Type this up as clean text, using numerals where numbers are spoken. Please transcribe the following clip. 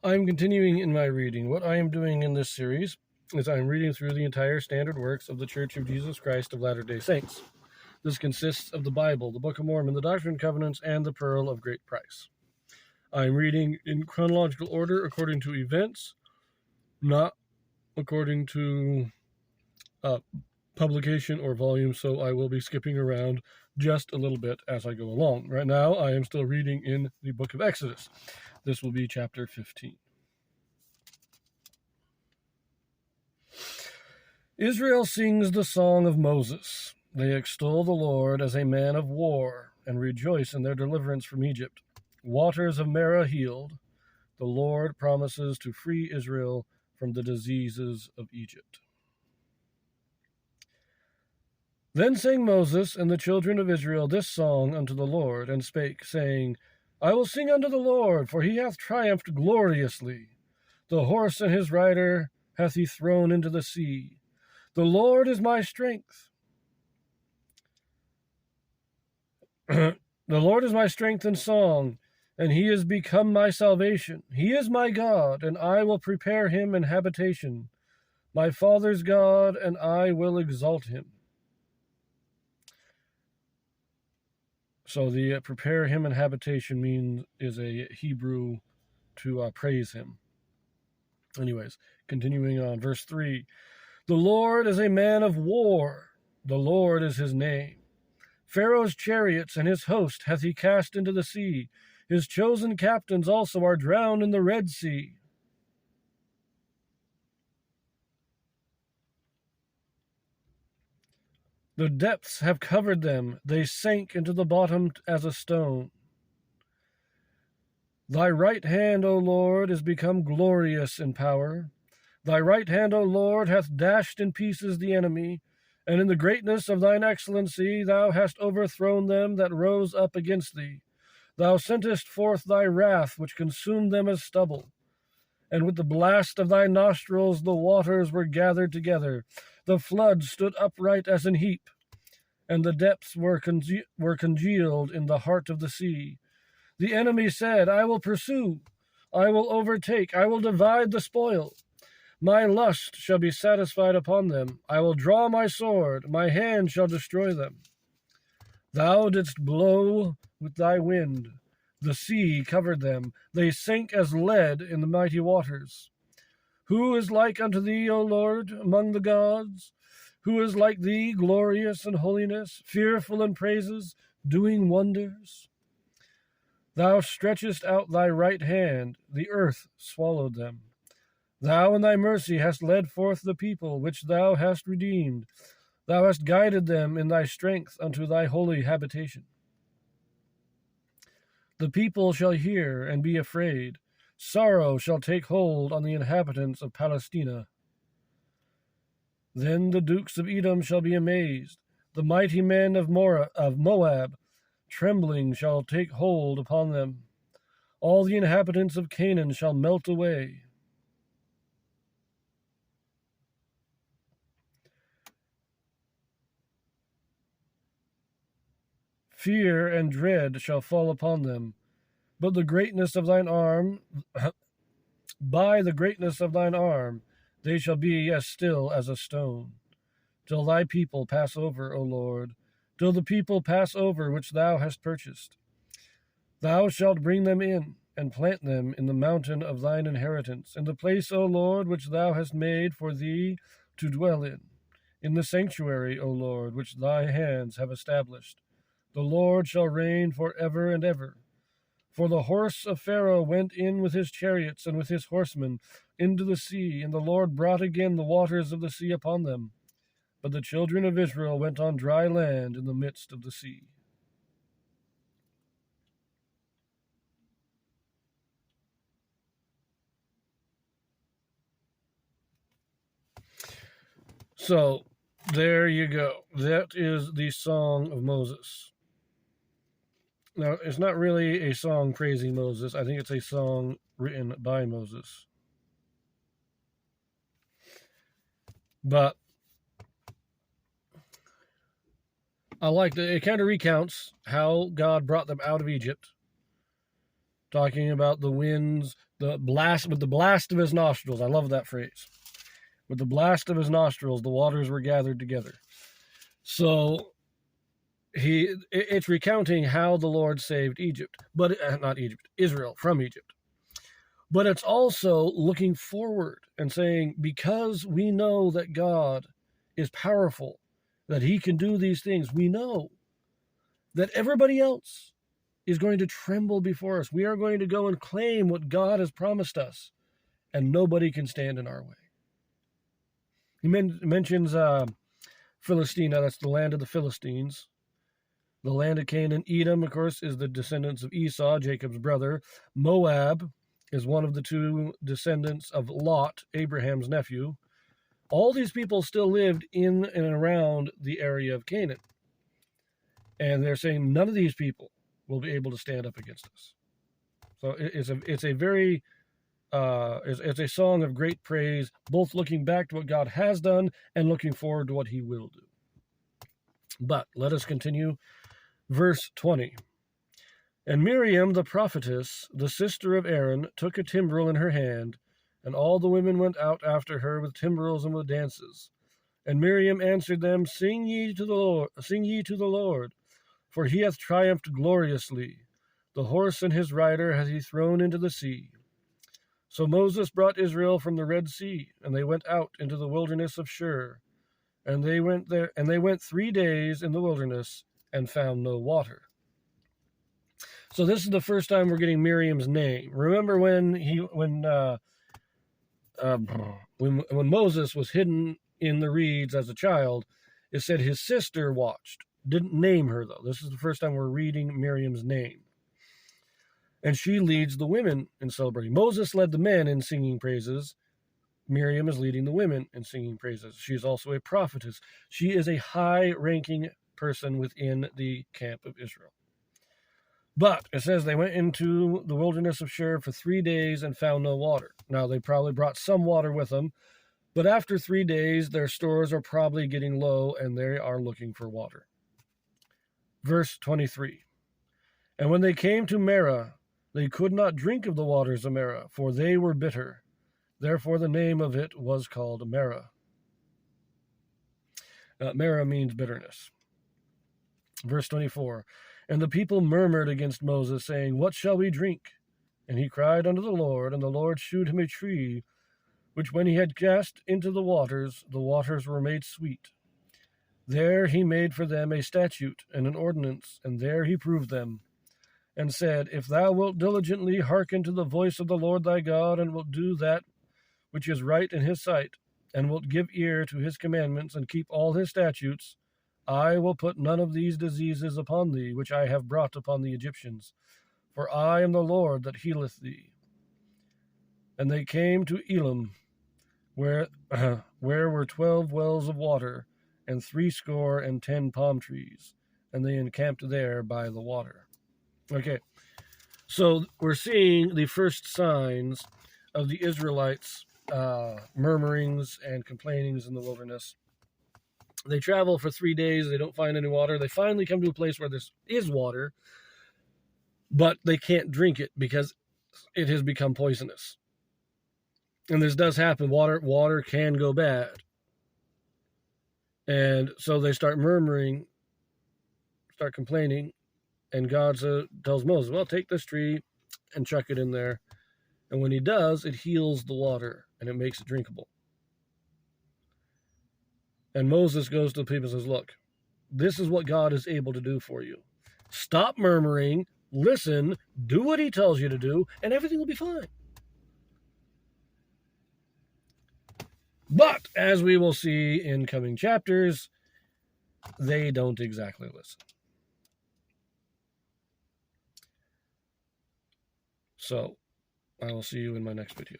I'm continuing in my reading. What I am doing in this series is I'm reading through the entire standard works of the Church of Jesus Christ of Latter-day Saints. This consists of the Bible, the Book of Mormon, the Doctrine and Covenants, and the Pearl of Great Price. I'm reading in chronological order according to events, not according to publication or volume, so I will be skipping around just a little bit as I go along. Right now, I am still reading in the book of Exodus. This will be chapter 15. Israel sings the song of Moses. They extol the Lord as a man of war and rejoice in their deliverance from Egypt. Waters of Marah healed. The Lord promises to free Israel from the diseases of Egypt. Then sang Moses and the children of Israel this song unto the Lord, and spake, saying, I will sing unto the Lord, for he hath triumphed gloriously. The horse and his rider hath he thrown into the sea. The Lord is my strength. The Lord is my strength and song, and he is become my salvation. He is my God, and I will prepare him an habitation. My father's God, and I will exalt him. So the prepare him an habitation is a Hebrew to praise him. Anyways, continuing on, verse 3. The Lord is a man of war. The Lord is his name. Pharaoh's chariots and his host hath he cast into the sea. His chosen captains also are drowned in the Red Sea. The depths have covered them. They sank into the bottom as a stone. Thy right hand, O Lord, is become glorious in power. Thy right hand, O Lord, hath dashed in pieces the enemy, and in the greatness of thine excellency thou hast overthrown them that rose up against thee. Thou sentest forth thy wrath, which consumed them as stubble. And with the blast of thy nostrils the waters were gathered together. The floods stood upright as an heap, and the depths were congealed in the heart of the sea. The enemy said, I will pursue, I will overtake, I will divide the spoil. My lust shall be satisfied upon them. I will draw my sword, my hand shall destroy them. Thou didst blow with thy wind. The sea covered them. They sank as lead in the mighty waters. Who is like unto thee, O Lord, among the gods? Who is like thee, glorious in holiness, fearful in praises, doing wonders? Thou stretchest out thy right hand, the earth swallowed them. Thou in thy mercy hast led forth the people which thou hast redeemed. Thou hast guided them in thy strength unto thy holy habitation. The people shall hear and be afraid. Sorrow shall take hold on the inhabitants of Palestina. Then the dukes of Edom shall be amazed. The mighty men of Moab, trembling shall take hold upon them. All the inhabitants of Canaan shall melt away. Fear and dread shall fall upon them. But the greatness of thine arm, by the greatness of thine arm, they shall be as still as a stone, till thy people pass over, O Lord, till the people pass over which thou hast purchased. Thou shalt bring them in, and plant them in the mountain of thine inheritance, in the place, O Lord, which thou hast made for thee to dwell in the sanctuary, O Lord, which thy hands have established. The Lord shall reign for ever and ever. For the horse of Pharaoh went in with his chariots and with his horsemen into the sea, and the Lord brought again the waters of the sea upon them. But the children of Israel went on dry land in the midst of the sea. So, there you go. That is the Song of Moses. Now, it's not really a song praising Moses. I think it's a song written by Moses. But I like that it kind of recounts how God brought them out of Egypt talking about the winds, with the blast of his nostrils. I love that phrase. With the blast of his nostrils, the waters were gathered together. So it's recounting how the Lord saved Egypt, but not Egypt, Israel from Egypt. But it's also looking forward and saying, because we know that God is powerful, that he can do these things, we know that everybody else is going to tremble before us. We are going to go and claim what God has promised us, and nobody can stand in our way. He mentions Philistina, that's the land of the Philistines. The land of Canaan. Edom, of course, is the descendants of Esau, Jacob's brother. Moab is one of the two descendants of Lot, Abraham's nephew. All these people still lived in and around the area of Canaan. And they're saying none of these people will be able to stand up against us. So it's a very it's a song of great praise, both looking back to what God has done and looking forward to what he will do. But let us continue. Verse 20. And Miriam the prophetess, the sister of Aaron, took a timbrel in her hand, and all the women went out after her with timbrels and with dances. And Miriam answered them, Sing ye to the Lord, for he hath triumphed gloriously. The horse and his rider hath he thrown into the sea. So Moses brought Israel from the Red Sea, and they went out into the wilderness of Shur. And they went 3 days in the wilderness, and found no water. So this is the first time we're getting Miriam's name. Remember when Moses was hidden in the reeds as a child, it said his sister watched. Didn't name her, though. This is the first time we're reading Miriam's name. And she leads the women in celebrating. Moses led the men in singing praises. Miriam is leading the women in singing praises. She is also a prophetess. She is a high-ranking person within the camp of Israel. But it says they went into the wilderness of Shur for 3 days and found no water. Now, they probably brought some water with them, but after 3 days, their stores are probably getting low and they are looking for water. Verse 23. And when they came to Marah, they could not drink of the waters of Marah, for they were bitter. Therefore the name of it was called Marah. Marah means bitterness. Verse 24. And the people murmured against Moses, saying, What shall we drink? And he cried unto the Lord, and the Lord shewed him a tree, which when he had cast into the waters were made sweet. There he made for them a statute and an ordinance, and there he proved them, and said, If thou wilt diligently hearken to the voice of the Lord thy God, and wilt do that which is right in his sight, and wilt give ear to his commandments, and keep all his statutes, I will put none of these diseases upon thee, which I have brought upon the Egyptians. For I am the Lord that healeth thee. And they came to Elim, where were 12 wells of water, and 70 palm trees, and they encamped there by the water. Okay, so we're seeing the first signs of the Israelites' murmurings and complainings in the wilderness. They travel for 3 days. They don't find any water. They finally come to a place where there is water, but they can't drink it because it has become poisonous. And this does happen. Water can go bad. And so they start murmuring, start complaining, and God tells Moses, well, take this tree and chuck it in there. And when he does, it heals the water and it makes it drinkable. And Moses goes to the people and says, look, this is what God is able to do for you. Stop murmuring, listen, do what he tells you to do, and everything will be fine. But, as we will see in coming chapters, they don't exactly listen. So, I will see you in my next video.